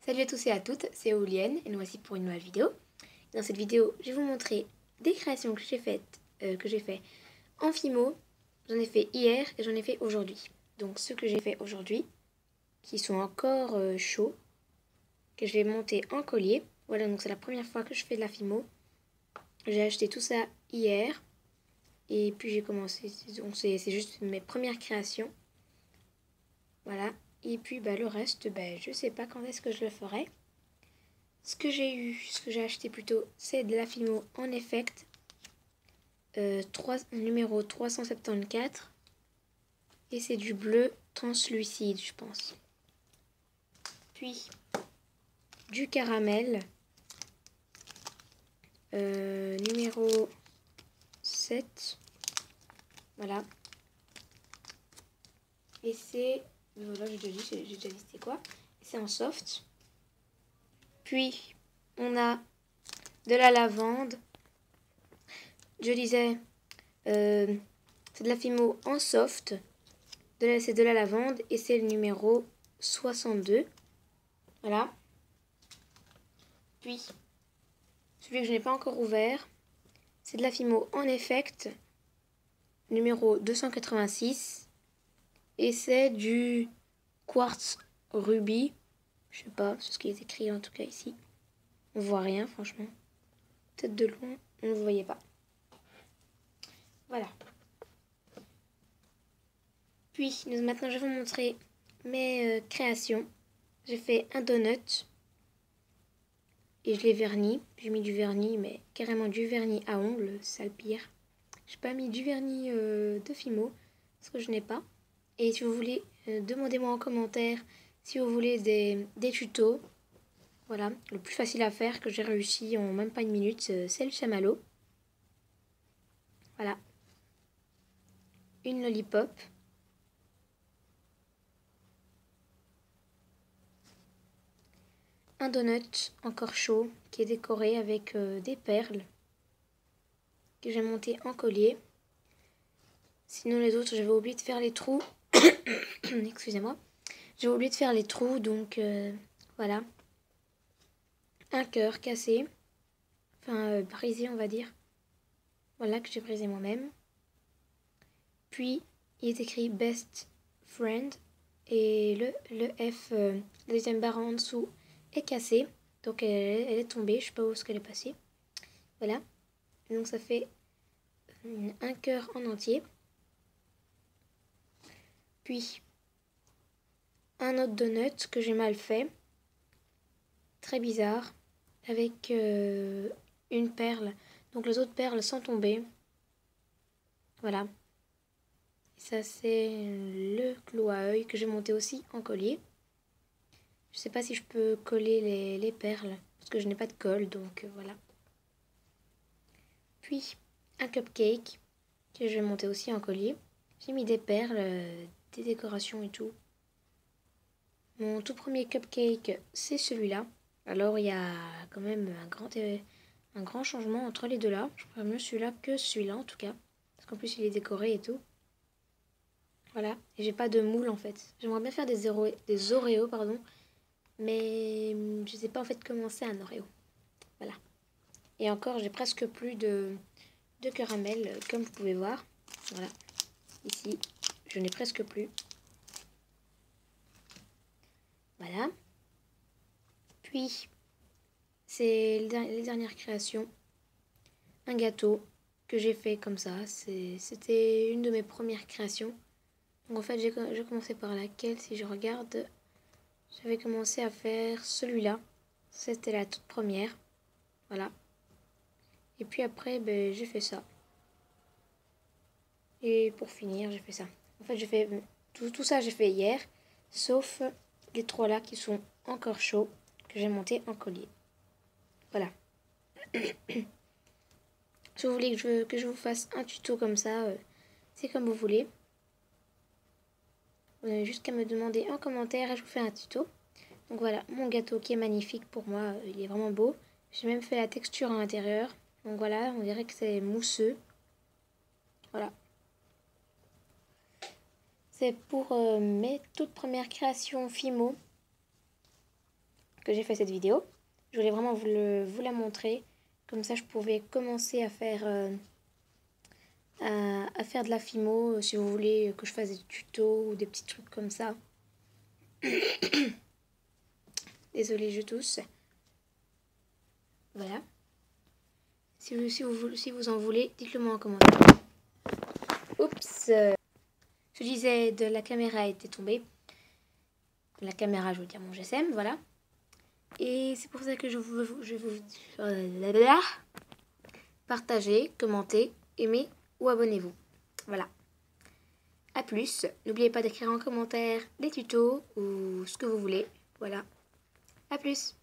Salut à tous et à toutes, c'est Oulienne et nous voici pour une nouvelle vidéo. Dans cette vidéo, je vais vous montrer des créations que j'ai fait en Fimo. J'en ai fait hier et j'en ai fait aujourd'hui. Donc ceux que j'ai fait aujourd'hui, qui sont encore chauds, que je vais monter en collier. Voilà, donc c'est la première fois que je fais de la Fimo. J'ai acheté tout ça hier et puis j'ai commencé. Donc c'est juste mes premières créations. Voilà. Et puis le reste, je sais pas quand est-ce que je le ferai. Ce que j'ai acheté plutôt, c'est de la Fimo en effect, numéro 374. Et c'est du bleu translucide, je pense. Puis, du caramel, numéro 7. Voilà. Et c'est... Voilà, j'ai déjà dit c'était quoi. C'est en soft. Puis, on a de la lavande. Je disais, c'est de la Fimo en soft. C'est de la lavande et c'est le numéro 62. Voilà. Puis, celui que je n'ai pas encore ouvert, c'est de la Fimo en effect, numéro 286. Et c'est du quartz rubis. Je sais pas, c'est ce qui est écrit en tout cas ici. On voit rien franchement. Peut-être de loin, on ne le voyait pas. Voilà. Puis, maintenant je vais vous montrer mes créations. J'ai fait un donut. Et je l'ai verni. J'ai mis du vernis, mais carrément du vernis à ongles, c'est le pire. J'ai pas mis du vernis de Fimo, parce que je n'ai pas. Et si vous voulez, demandez-moi en commentaire si vous voulez des tutos. Voilà, le plus facile à faire que j'ai réussi en même pas une minute, c'est le chamallow. Voilà. Une lollipop. Un donut encore chaud qui est décoré avec des perles que j'ai monté en collier. Sinon les autres, j'avais oublié de faire les trous. Excusez-moi. J'ai oublié de faire les trous, donc voilà. Un cœur cassé. Enfin, brisé, on va dire. Voilà, que j'ai brisé moi-même. Puis, il est écrit Best Friend. Et le F, la deuxième barre en dessous, est cassé. Donc, elle est tombée. Je sais pas où est-ce qu'elle est passée. Voilà. Donc, ça fait un cœur en entier. Puis, un autre donut que j'ai mal fait. Très bizarre. Avec une perle. Donc, les autres perles sont tombées. Voilà. Et ça, c'est le clou à œil que j'ai monté aussi en collier. Je sais pas si je peux coller les perles. Parce que je n'ai pas de colle, donc voilà. Puis, un cupcake que je vais monter aussi en collier. J'ai mis des perles, des décorations et tout. Mon tout premier cupcake, c'est celui-là. Alors, il y a quand même un grand changement entre les deux là. Je préfère mieux celui-là que celui-là, en tout cas. Parce qu'en plus, il est décoré et tout. Voilà. Et j'ai pas de moule, en fait. J'aimerais bien faire des Oreos, pardon. Mais je sais pas en fait comment c'est un Oreo. Voilà. Et encore, j'ai presque plus de caramel, comme vous pouvez voir. Voilà. Ici, je n'ai presque plus. Voilà. Puis, c'est les dernières créations. Un gâteau que j'ai fait comme ça. C'était une de mes premières créations. Donc en fait, j'ai commencé par laquelle, si je regarde, j'avais commencé à faire celui-là. C'était la toute première. Voilà. Et puis après, j'ai fait ça. Et pour finir, j'ai fait ça. En fait, j'ai fait tout ça, j'ai fait hier. Sauf les trois là qui sont encore chauds, que j'ai monté en collier. Voilà. Si vous voulez que je vous fasse un tuto comme ça, c'est comme vous voulez. Vous n'avez juste qu'à me demander en commentaire et je vous fais un tuto. Donc voilà, mon gâteau qui est magnifique pour moi, il est vraiment beau. J'ai même fait la texture à l'intérieur. Donc voilà, on dirait que c'est mousseux. Voilà. C'est pour mes toutes premières créations Fimo que j'ai fait cette vidéo. Je voulais vraiment vous la montrer. Comme ça, je pouvais commencer à faire de la Fimo, si vous voulez que je fasse des tutos ou des petits trucs comme ça. Désolée, je tousse. Voilà. Si vous en voulez, dites-le moi en commentaire. Oups. Je disais, de la caméra était tombée. La caméra, je veux dire mon GSM, voilà. Et c'est pour ça que je vous partagez, commentez, aimez ou abonnez-vous. Voilà. A plus. N'oubliez pas d'écrire en commentaire les tutos ou ce que vous voulez. Voilà. A plus.